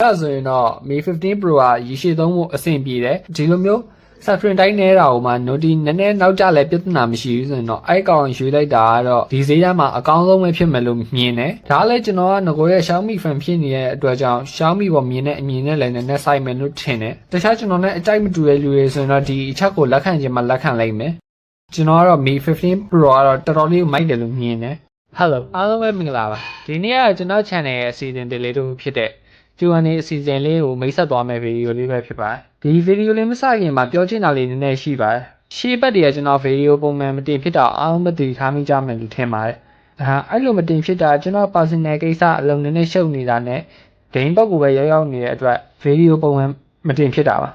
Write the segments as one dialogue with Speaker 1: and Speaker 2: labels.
Speaker 1: အဲ့ဒါဆိုရင်တော့ May 15 Pro ကရေရှည်သုံးဖို့အဆင်ပြေတယ်ဒီလိုမျိုး Saturn တိုင်းနေတာကိုမှ Noti နည်းနည်းနောက်ကျလဲပြဿနာမရှိဘူးဆိုရင်တော့အဲ့ကောင်ရွေးလိုက်တာကတော့ဒီဈေးရမှာအကောင်းဆုံးပဲဖြစ်မယ်လို့မြင်တယ်ဒါလည်းကျွန်တော်ကငကိုရဲ့ Xiaomi fan ဖြစ်နေတဲ့အတွက်ကြောင့် Xiaomi ပေါ်မြင်တဲ့အမြင်နဲ့လည်းနည်းနည်းဆိုင်မယ်လို့ထင်တယ်တခြားကျွန်တော်နဲ့အကြိုက်မတူတဲ့လူတွေဆိုရင်တော့ဒီအချက်ကိုလက်ခံခြင်းမှလက်ခံလိုက်မယ်ကျွန်တော်ကတော့ May 15 Pro ကတော့တော်တော်လေးမိုက်တယ်လို့မြင်တယ် Hello အားလုံးပဲမင်္ဂလာပါဒီနေ့ကကျွန်တော် channel ရဲ့အစီအစဉ်လေးတို့ဖြစ်တဲ့ကျူအန်နေအစီအစဉ်လေးကိုမိတ်ဆက်သွားမယ့်ဗီဒီယိုလေးပဲဖြစ်ပါတယ်ဒီဗီဒီယိုလေးမစခင်မှာပြောချင်တာလေးနည်းနည်းရှိပါတယ်ရှေ့ဘက်တည်းကကျွန်တော်ဗီဒီယိုပုံမှန်မတင်ဖြစ်တာအားလုံးမသိထားမိကြမယ်လို့ထင်ပါတယ်အဲ့လိုမတင်ဖြစ်တာကျွန်တော် personal ကိစ္စအလုံးနည်းနည်းရှုပ်နေတာနဲ့ဒိန်းဘက်ကိုပဲရောက်နေတဲ့အတွက်ဗီဒီယိုပုံမှန်မတင်ဖြစ်တာပါ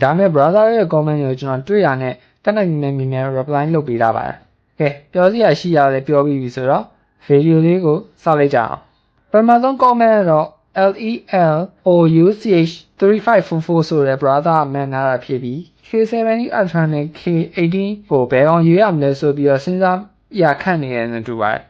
Speaker 1: ဒါမဲ့ brother ရဲ့ comment ကိုကျွန်တော်တွေ့ရတဲ့တက်နိုင်နေမြင်မြင် reply လုပ်ပေးတာပါကဲပြောစရာရှိရတယ်ပြောပြီးပြီဆိုတော့ဗီဒီယိုလေးကိုစလိုက်ကြအောင်ပထမဆုံး comment ကတော့ LELOUCH 3544ဆိုတဲ့ brother မှန်တာဖြစ်ပြီး K70 Ultra နဲ့ K18 ကိုဘယ်အောင်ရွေးရမလဲဆိုပြီးတော့စဉ်းစားရခန့်နေတယ်တူပါတယ်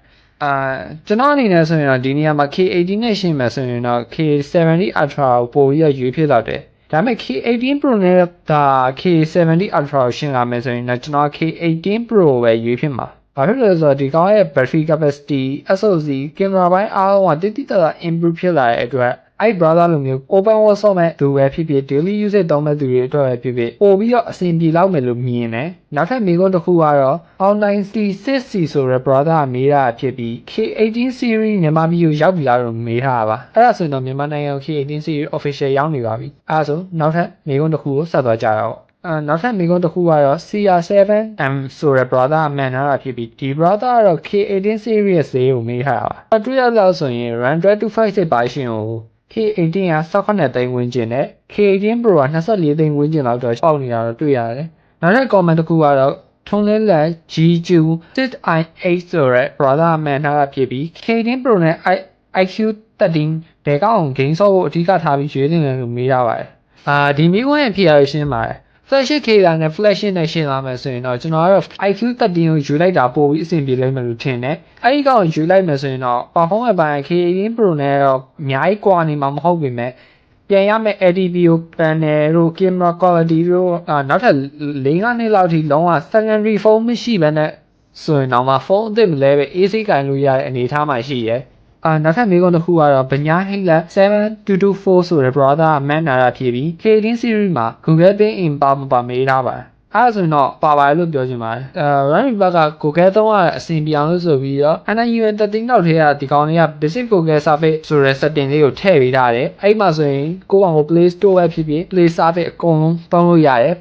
Speaker 1: ကျွန်တော်အနေနဲ့ဆိုရင်တော့ဒီနေရာမှာ K18 နဲ့ရှင်းမယ်ဆိုရင်တော့ K70 Ultra ကိုပိုပြီးရွေးဖြစ်တော့တယ်ဒါပေမဲ့ K18 Pro နဲ့ဒါ K70 Ultra ကိုရှင်းလာမယ်ဆိုရင်တော့ကျွန်တော် K18 Pro ပဲရွေးဖြစ်မှာဘာဖြစ်လို့လဲဆိုတော့ဒီကောင်ရဲ့ battery capacity SoC camera ဘိုင်းအားလုံးကတိတိကျကျ improve ဖြစ်လာတဲ့အတွက်အဲ့ brother လိုမျိုး open world ဆော့မဲ့သူပဲဖြစ်ဖြစ် daily usage သုံးမဲ့သူတွေအတွက်ပဲဖြစ်ဖြစ်ပို့ပြီးတော့အဆင်ပြေလောက်မယ်လို့မြင်တယ်နောက်ထပ်မိကုန်းတစ်ခုကတော့ online C6C ဆိုတဲ့ brother မေးတာဖြစ်ပြီး K18 series မြန်မာပြည်ကိုရောက်ပြီလားလို့မေးထားတာပါအဲ့ဒါဆိုရင်တော့မြန်မာနိုင်ငံ K18 series official ရောက်နေပါပြီအဲ့ဒါဆိုနောက်ထပ်မိကုန်းတစ်ခုကိုဆက်သွားကြရအောင်နောက်ထပ်မိကုန်းတစ်ခုကတော့ CR7M ဆိုတဲ့ brother မှန်ထားတာဖြစ်ပြီးဒီ brother ကတော့ K18 series ဈေးကိုမေးထားတာပါတွေ့ရလို့ဆိုရင် Android 256 version ကို K18 က18သိန်းဝန်းကျင်နဲ့ K18 Pro က24သိန်းဝန်းကျင်လောက်တော့ပေါက်နေတာတော့တွေ့ရတယ်နောက်ထပ် comment တစ်ခုကတော့ထုံးလင်းလက် GQ 6i8 ဆိုတဲ့ brother မှန်ထားတာဖြစ်ပြီး K18 Pro နဲ့ iQ13 ဘယ်ကောင် game ဆော့ဖို့အဓိကထားပြီးရွေးနေတယ်လို့မေးရပါတယ်ဒီမိကွန်းရဲ့ဖြစ်ရရှင်းပါတယ်flagship နဲ့ flagship နဲ့ရှင်းလာမယ်ဆိုရင်တော့ကျွန်တော်ကတော့ iQ13 ကိုယူလိုက်တာပို့ပြီးအဆင်ပြေလိမ့်မယ်လို့ထင်တယ်အဲ့ဒီကောင်ယူလိုက်မယ်ဆိုရင်တော့ performance ပိုင်း K18 Pro နဲ့တော့အများကြီးကွာနေမှာမဟုတ်ပေမဲ့ပြန်ရမယ့် LTPO panel တို့ camera quality တို့နောက်ထပ်4-5နှစ်လောက်ထိလုံးဝ secondary phone မရှိဘဲနဲ့ဆိုရင်တော့ဖုန်းအသစ်မလဲပဲ AC ကင်လို့ရတဲ့အနေအထားမှာရှိရဲနောက်ထပ်မိကုန်းတစ်ခုကတော့ဗညာဟိလက်7224ဆိုတဲ့ brother မှန်နာတာဖြစ်ပြီး K18 series မှာ Google Pay in ပါမေးထားပါတယ်အဲ့ဒါဆိုရင်တော့ပါပါတယ်လို့ပြောချင်ပါတယ်Rami Park က Google သုံးရအဆင်ပြေအောင်လို့ဆိုပြီးတော့ NIU 13နောက်ထဲကဒီကောင်လေးက basic Google Service ဆိုတဲ့ setting လေးကိုထည့်ပေးထားတယ်အဲ့မှာဆိုရင်ကိုယ့်ကောင်ကို Play Store ပဲဖြစ်ဖြစ် Play Service အကုန်လုံးသုံးလို့ရတယ်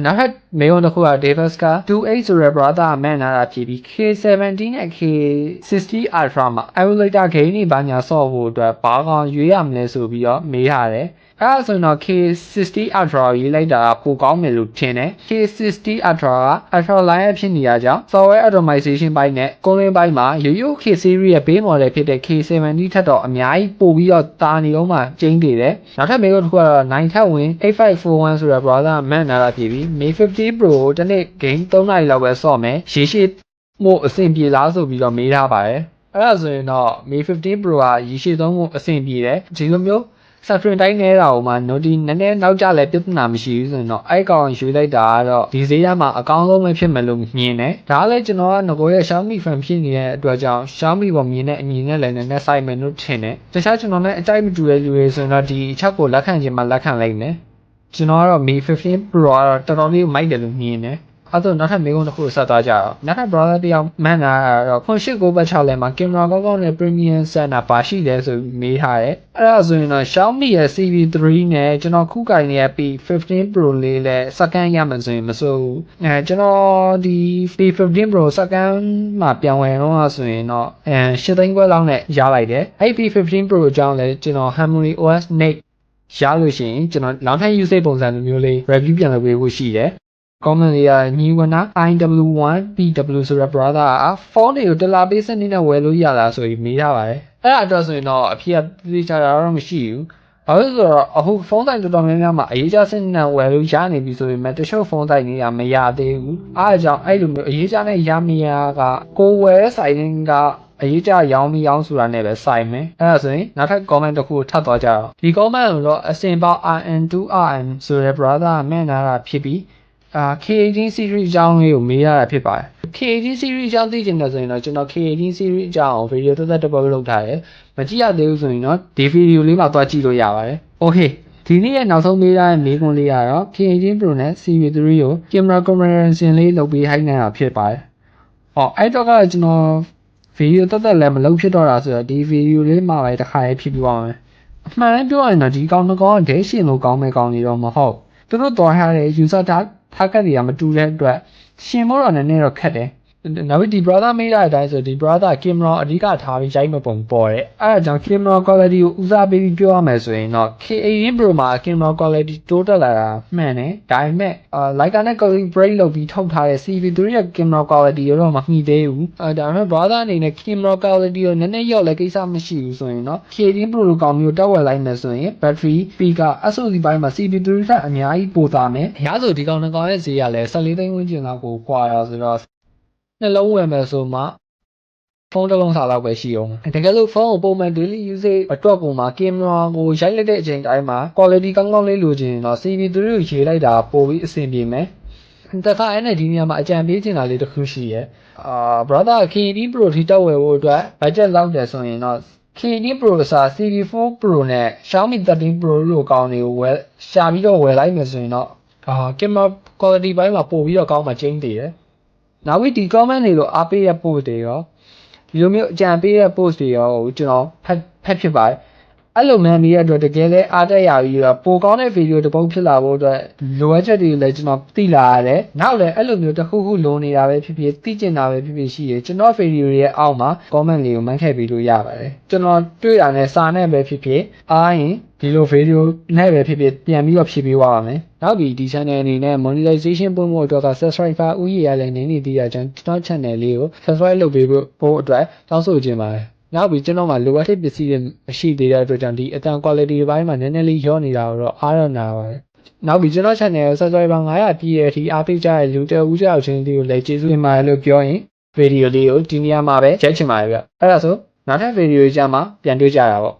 Speaker 1: နောက်ထပ်မေးခွန်းတစ်ခုက Davis က 28 ဆိုတဲ့ brother မှန်နာတာဖြစ်ပြီး K70 နဲ့ K60 Ultra မှာ emulator game တွေဘာညာဆော့ဖို့အတွက်ဘာကောင်ရွေးရမလဲဆိုပြီးတော့မေးထားတယ်အဲ့ဒါဆိုရင်တော့ K60 Ultra ရေးလိုက်တာပိုကောင်းမယ်လို့ထင်တယ် K60 Ultra က Ultra Line ဖြစ်နေရကြောင်း software optimization ဘိုင်းနဲ့ control ဘိုင်းမှာရိုးရိုး K series ရဲ့ base model ဖြစ်တဲ့ K70 ထက်တော့အများကြီးပိုပြီးတော့တာနေအောင်မှကျင်းနေတယ်နောက်ထပ်မေးခွန်းတစ်ခုကတော့ 9 ထပ်ဝင် 8541 ဆိုတဲ့ browser မှန်နာတာဖြစ်ပြီး May 15 Pro တနေ့ game 3 နာရီလောက်ပဲဆော့မယ်ရေရှည်မို့အဆင်ပြေလားဆိုပြီးတော့မေးထားပါတယ်အဲ့ဒါဆိုရင်တော့ May 15 Pro ကရေရှည်သုံးဖို့အဆင်ပြေတယ်ဒီလိုမျိုးSaturn တိုင်းနေတာကိုမှ Noti နည်းနည်းနောက်ကျလဲပြဿနာမရှိဘူးဆိုရင်တော့အဲ့ကောင်ရွေးလိုက်တာကတော့ဒီဈေးရမှာအကောင်းဆုံးပဲဖြစ်မယ်လို့မြင်တယ်ဒါလည်းကျွန်တော်ကငကိုရဲ့ Xiaomi fan ဖြစ်နေတဲ့အတွက်ကြောင့် Xiaomi ပေါ်မြင်တဲ့အမြင်နဲ့လည်းနည်းနည်းဆိုင်မယ်လို့ထင်တယ်တခြားကျွန်တော်နဲ့အကြိုက်မတူတဲ့လူတွေဆိုရင်တော့ဒီအချက်ကိုလက်ခံခြင်းမှလက်ခံလိုက်မယ်ကျွန်တော်ကတော့ May 15 Pro ကတော့တော်တော်လေးမိုက်တယ်လို့မြင်တယ်အဲ့တော့နောက်ထပ်မိကုန်းတစ်ခုဆက်သွားကြအောင်နောက်ထပ် browser တယောက်မှန်တာတော့0.896လဲမှာ camera ကောင်းကောင်းနဲ့ premium sensor ပါရှိတယ်ဆိုပြီးမေးထားတယ်အဲ့ဒါဆိုရင်တော့ Xiaomi ရဲ့ CV3 နဲ့ကျွန်တော်ခုကင်နေတဲ့ P15 Pro လေးလဲစကန်ရမှဆိုရင်မစိုးဘူးကျွန်တော်ဒီ P15 Pro စကန်မှာပြန်ဝင်တော့ဆိုရင်တော့8သိန်းခွဲလောက်နဲ့ရလိုက်တယ်အဲ့ P15 Pro အကြောင်းလဲကျွန်တော် Harmony OS Next ရလို့ရှိရင်ကျွန်တော်နောက်ထပ် usage ပုံစံမျိုးလေး review ပြန်လုပ်ပေးဖို့ရှိတယ်comment လေးကညီဝနာ IW1PW ဆိုတဲ့ brother ကဖုန်းတွေကိုတစ်လားပေးစနစ်နဲ့ဝယ်လို့ရလားဆိုပြီးမေးထားပါတယ်အဲ့ဒါအတွက်ဆိုရင်တော့အဖြစ်အသေးချာတော့မရှိဘူးဘာလို့ဆိုတော့အခုဖုန်းဆိုင်တော်တော်များများမှာအရေးကြစနစ်နဲ့ဝယ်လို့ရနေပြီဆိုပေမဲ့တချို့ဖုန်းဆိုင်တွေကမရသေးဘူးအားအကြောင်းအဲ့လိုမျိုးအရေးကြနဲ့ရမရကကိုဝယ်ဆိုင်က အရေးကြရောင်းပြီးရောင်းဆိုတာနဲ့ပဲစိုက်မယ်အဲ့ဒါဆိုရင်နောက်ထပ် comment တစ်ခုထပ်သွားကြတော့ဒီ comment ကိုတော့အစင်ပေါက် RN2RM ဆိုတဲ့ brother ကမှန်လာတာဖြစ်ပြီးK18 series အကြောင်းလေးကိုမေးရတာဖြစ်ပါတယ် K18 series အကြောင်းသိချင်တယ်ဆိုရင်တော့ကျွန်တော် K18 series အကြောင်း video သက်တစ်ပုဒ်လုပ်ထားတယ်မကြည့်ရသေးဘူးဆိုရင်တော့ဒီ video လေးမှာသွားကြည့်လို့ရပါတယ် okay ဒီနေ့ရဲ့နောက်ဆုံးမေးထားတဲ့မေးခွန်းလေးကတော့ K18 Pro နဲ့ Series 3ကို camera comparison လေးလုပ်ပြီးဟိုက်နေတာဖြစ်ပါတယ်အဲ့တော့ကကျွန်တော် video သက်လည်းမလုပ်ဖြစ်တော့တာဆိုတော့ဒီ video လေးမှာပဲတစ်ခါရေးဖြစ်ပြီးသွားမယ်အမှန်တမ်းပြောရရင်တော့ဒီကောင်တစ်ကောင်ကဒဲရှင်လို့ကောင်းမဲ့ကောင်နေတော့မဟုတ်သူတို့တော်ထားတဲ့ user target တွေကမတူတဲ့အတွက်ရှင်မို့တော့နည်းနည်းတော့ခက်တယ်နောက်ပြီးဒီ brother မေးတဲ့အတိုင်းဆိုဒီ brother camera အဓိကထားပြီးရိုက်မပုံပေါ်တယ်အဲ့ဒါကြောင့် camera quality ကိုဦးစားပေးပြီးပြောရမယ်ဆိုရင်တော့ K18 Pro မှာ camera quality တိုးတက်လာတာမှန်တယ်ဒါပေမဲ့Leica နဲ့ collaborate လုပ်ပြီးထုတ်ထားတဲ့ CV3 ရဲ့ camera quality တော့မမှီသေးဘူးဒါပေမဲ့ brother အနေနဲ့ camera quality ကိုနည်းနည်းလျော့လဲကိစ္စမရှိဘူးဆိုရင်တော့ K18 Pro ကောင်မျိုးတက်ဝယ်လိုက်မယ်ဆိုရင် battery speaker SOC ဘိုင်းမှာ CV3 ထက်အများကြီးပိုသာမယ်အများဆိုဒီကောင်တစ်ကောင်ရဲ့ဈေးကလည်း14သိန်းဝန်းကျင်လောက်ကိုကွာရဆိုတော့နှလုံးဝယ်မယ်ဆိုမှဖုန်းတစ်လုံးစားလောက်ပဲရှိအောင်တကယ်လို့ဖုန်းကိုပုံမှန် daily usage အတွက်ပုံမှာ camera ကိုရိုက်လိုက်တဲ့အချိန်တိုင်းမှာ quality ကောင်းကောင်းလေးလိုချင်ရင်တော့ CV3 ကိုရေးလိုက်တာပိုပြီးအဆင်ပြေမယ်တခါအဲ့နဲ့ဒီနေရာမှာအကြံပေးချင်တာလေးတစ်ခုရှိရဲ့brother K18 Pro ထိတက်ဝယ်ဖို့အတွက် budget လောက်တယ်ဆိုရင်တော့ K18 Pro စာ CV4 Pro နဲ့ Xiaomi 13 Pro လို့ကောင်းတွေကိုဝယ်ရှာပြီးတော့ဝယ်လိုက်မယ်ဆိုရင်တော့camera quality ဘိုင်းမှာပို့ပြီးတော့ကောင်းမှကျင်းတည်တယ်နောက်ပြီးဒီ comment တွေလို့အားပေးတဲ့ post တွေရောဒီလိုမျိုးအကြံပေးတဲ့ post တွေရောကျွန်တော်ဖတ်ဖြစ်ပါတယ်အဲ့လိုမှန်ပြီးတဲ့အတွက်တကယ်လဲအားတက်ရပြီးတော့ပိုကောင်းတဲ့ video တစ်ပုဒ်ဖြစ်လာဖို့အတွက်လိုအပ်ချက်တွေလည်းကျွန်တော်သိလာရတယ်နောက်လည်းအဲ့လိုမျိုးတစ်ခုခုလိုနေတာပဲဖြစ်ဖြစ်သိကျင်တာပဲဖြစ်ဖြစ်ရှိရကျွန်တော် video တွေရဲ့အောက်မှာ comment လေးကိုမှန်းခဲ့ပြီးလို့ရပါတယ်ကျွန်တော်တွေ့တာနဲ့စာနဲ့ပဲဖြစ်ဖြစ်အားရင်ဒီလို video နဲ့ပဲဖြစ်ဖြစ်ပြန်ပြီးတော့ဖြည့်ပေးသွားပါမယ်နောက်ပြီးဒီ channel အနေနဲ့ monetization ပုံဖို့အတွက်က subscriber ဦးရေရလည်းနည်းနေသေးတာကြောင့်ကျွန်တော် channel လေးကို subscribe လုပ်ပေးဖို့အတွက်တောင်းဆိုချင်ပါတယ်နောက်ပြီးကျွန်တော်မှလိုအပ်တဲ့ပစ္စည်းတွေမရှိသေးတဲ့အတွက်ကြောင့်ဒီအတန် quality ဘိုင်းမှာနည်းနည်းလေးရောနေတာတော့အားရနာပါတယ်နောက်ပြီးကျွန်တော် channel ကို subscriber 900ပြည့်တဲ့အထိအားပေးကြတဲ့လူတဦးကြောက်ချင်းလေးကိုလည်းကျေးဇူးတင်ပါတယ်လို့ပြောရင် video လေးကိုဒီနေရာမှာပဲချက်ချင်ပါတယ်ဗျအဲ့ဒါဆိုနောက်ထပ် video ကြမှာပြန်တွေ့ကြတာပေါ့